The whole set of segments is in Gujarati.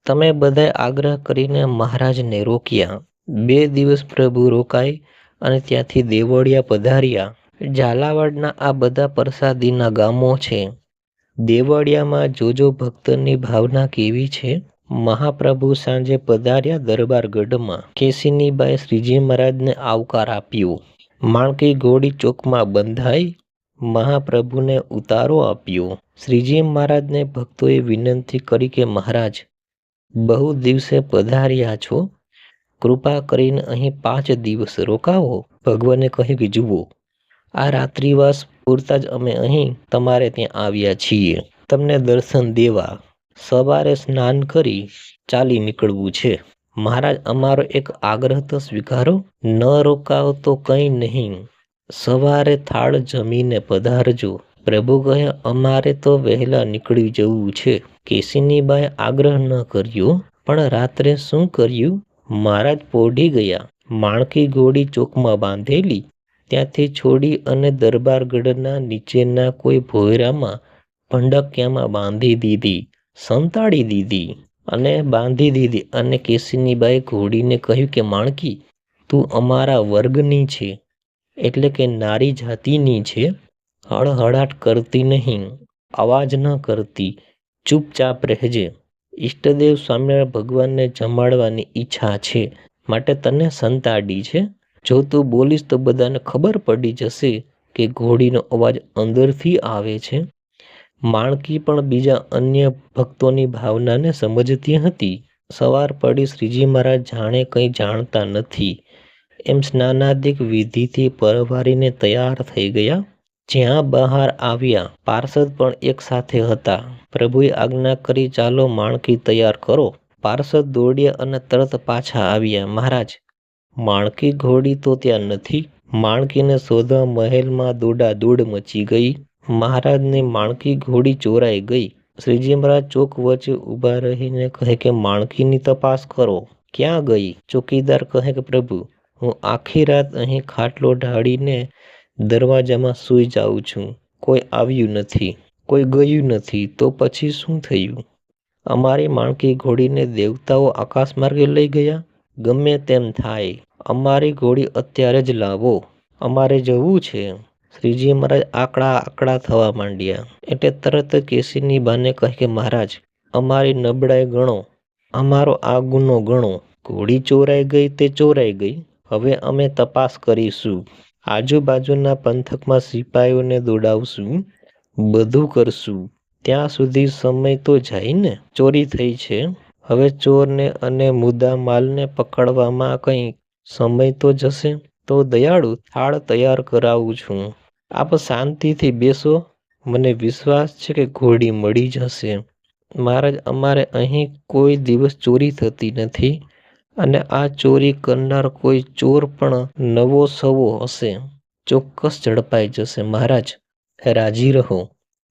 તમે બધાએ આગ્રહ કરીને મહારાજને રોક્યા. 2 દિવસ પ્રભુ રોકાઈ અને ત્યાંથી દેવળિયા પધાર્યા. ઝાલાવાડના આ બધા પ્રસાદીના ગામો છે. દેવળિયામાં જોજો ભક્તની ભાવના કેવી છે. મહાપ્રભુ સાંજે પધાર્યા દરબારગઢમાં. કેશિનીબાએ શ્રીજી મહારાજને આવકાર આપ્યો. માણકી ઘોડી ચોકમાં બંધાઈ. મહાપ્રભુને ઉતારો આપ્યો. શ્રીજી મહારાજને ભક્તોએ વિનંતી કરી કે મહારાજ, બહુ દિવસે પધાર્યા છો, કૃપા કરીને અહીં 5 દિવસ રોકાવો. ભગવાને કહ્યું કે જુઓ, આ રાત્રિવાસ પૂરતા જ અમે અહીં તમારે ત્યાં આવ્યા છીએ, તમને દર્શન દેવા. સવારે સ્નાન કરી ચાલી નીકળવું છે. મહારાજ, અમારો એક આગ્રહ તો સ્વીકારો. ન રોકાવ તો કંઈ નહીં, સવારે થાળ જમીને પધારજો. પ્રભુ કહે, અમારે તો વહેલા નીકળી જવું છે. કેશિનીબાએ આગ્રહ ન કર્યો, પણ રાત્રે શું કર્યું? મહારાજ પોઢી ગયા. માણકી ઘોડી ચોકમાં બાંધેલી, ત્યાંથી છોડી અને દરબારગઢના નીચેના કોઈ ભોયરામાં ભંડકિયામાં બાંધી દીધી, સંતાડી દીધી અને બાંધી દીધી. અને કેશિનીબાએ ઘોડીને કહ્યું કે માણકી, તું અમારા વર્ગની છે, એટલે કે નારી જાતિની છે. હળહળાટ કરતી નહીં, અવાજ ન કરતી, ચૂપચાપ રહેજે. ઈષ્ટદેવ સ્વામિનારાયણ ભગવાનને જમાડવાની ઈચ્છા છે, માટે તને સંતાડી છે. જો તું બોલીશ તો બધાને ખબર પડી જશે કે ઘોડીનો અવાજ અંદરથી આવે છે. માણકી પણ બીજા અન્ય ભક્તોની ભાવનાને સમજતી હતી. સવાર પડી. શ્રીજી મહારાજ જાણે કંઈ જાણતા નથી એમ સ્નાનાદિક વિધિથી પરવારીને તૈયાર થઈ ગયા. જ્યાં બહાર આવ્યા, પાર્ષદ પણ એક સાથે હતા. પ્રભુએ આજ્ઞા કરી, ચાલો માણકી તૈયાર કરો. પાર્ષદ દોડ્યા અને તરત પાછા આવ્યા. મહારાજ, માણકી ઘોડી તો ત્યાં નથી. માણકીને શોધવા મહેલમાં દોડાદોડ મચી ગઈ. મહારાજની માણકી ઘોડી ચોરાઈ ગઈ. શ્રીજી મહારાજ ચોક વચ્ચે ઊભા રહીને કહે કે માણકીની તપાસ કરો, ક્યાં ગઈ? ચોકીદાર કહે કે પ્રભુ, હું આખી રાત અહીં ખાટલો ઢાળીને દરવાજામાં સૂઈ જાઉં છું. કોઈ આવ્યું નથી, કોઈ ગયું નથી. તો પછી શું થયું? અમારી માણકી ઘોડીને દેવતાઓ આકાશ માર્ગે લઈ ગયા? ગમે તેમ થાય, અમારી ઘોડી અત્યારે જ લાવો, અમારે જવું છે. શ્રીજી મહારાજ આકડા થવા માંડ્યા. એટલે તરત કેશિનીબાને કહે કે મહારાજ, અમારી નબળાઈ ગણો, અમારો આ ગુનો ગણો. ઘોડી ચોરાઈ ગઈ તે ચોરાઈ ગઈ. હવે અમે તપાસ કરીશું, આજુબાજુના પંથકમાં સિપાહીઓને દોડાવશું, બધું કરશું. ત્યાં સુધી સમય તો જાય ને. ચોરી થઈ છે, હવે ચોરને અને મુદ્દા માલને પકડવામાં કંઈ સમય તો જશે. તો દયાળુ, થાળ તૈયાર કરાવું છું, આપ શાંતિથી બેસો. મને વિશ્વાસ છે કે ઘોડી મળી જશે. મહારાજ, અમારે અહીં કોઈ દિવસ ચોરી થતી નથી, અને આ ચોરી કરનાર કોઈ ચોર પણ નવો સવો હશે, ચોક્કસ ઝડપાઈ જશે. મહારાજ, રાજી રહો,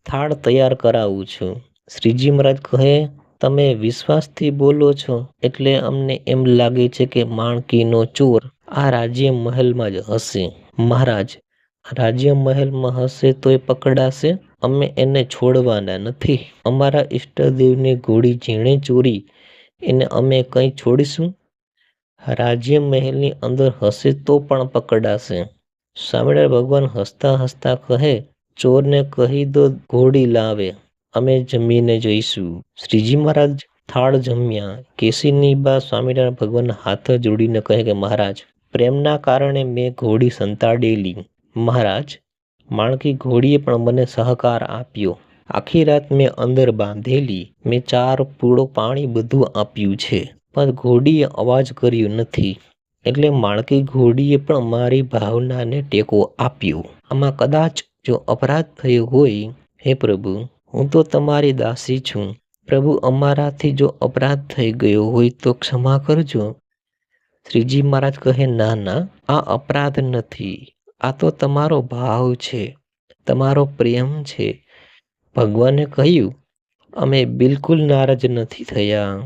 થાળ તૈયાર કરાવું છું. શ્રીજી મહારાજ કહે, તમે વિશ્વાસથી બોલો છો, એટલે અમને એમ લાગે છે કે માણકીનો ચોર આ રાજ્ય મહેલમાં જ હશે. મહારાજ, રાજ્ય મહેલમાં હશે તોય પકડાશે. અમે એને છોડવાના નથી. અમારા ઈષ્ટદેવની ઘોડી જેણે ચોરી એને અમે કંઈ છોડીશું? રાજ્ય મહેલની અંદર હશે તો પણ પકડાશે. સ્વામિનારાયણ ભગવાન હસતા હસતા કહે, ચોરને કહી દો ઘોડી લાવે, અમે જમીને જઈશું. શ્રીજી મહારાજ થાળ જમ્યા. કેશિનીબા સ્વામિનારાયણ ભગવાન હાથ જોડીને કહે કે મહારાજ, પ્રેમના કારણે મેં ઘોડી સંતાડેલી. મહારાજ, માણકી ઘોડીએ પણ મને સહકાર આપ્યો. આખી રાત મેં અંદર બાંધેલી. મેં 4 પૂળો પાણી બધું આપ્યું છે, પણ ઘોડીએ અવાજ કર્યો નથી. એટલે માણકી ઘોડીએ પણ મારી ભાવનાને ટેકો આપ્યો. આમાં કદાચ જો અપરાધ થયો હોય, હે પ્રભુ, હું તો તમારી દાસી છું. પ્રભુ, અમારાથી જો અપરાધ થઈ ગયો હોય તો ક્ષમા કરજો. શ્રીજી મહારાજ કહે, ના ના, આ અપરાધ નથી, આ તો તમારો ભાવ છે, તમારો પ્રેમ છે. ભગવાને કહ્યું, અમે બિલકુલ નારાજ નથી થયા.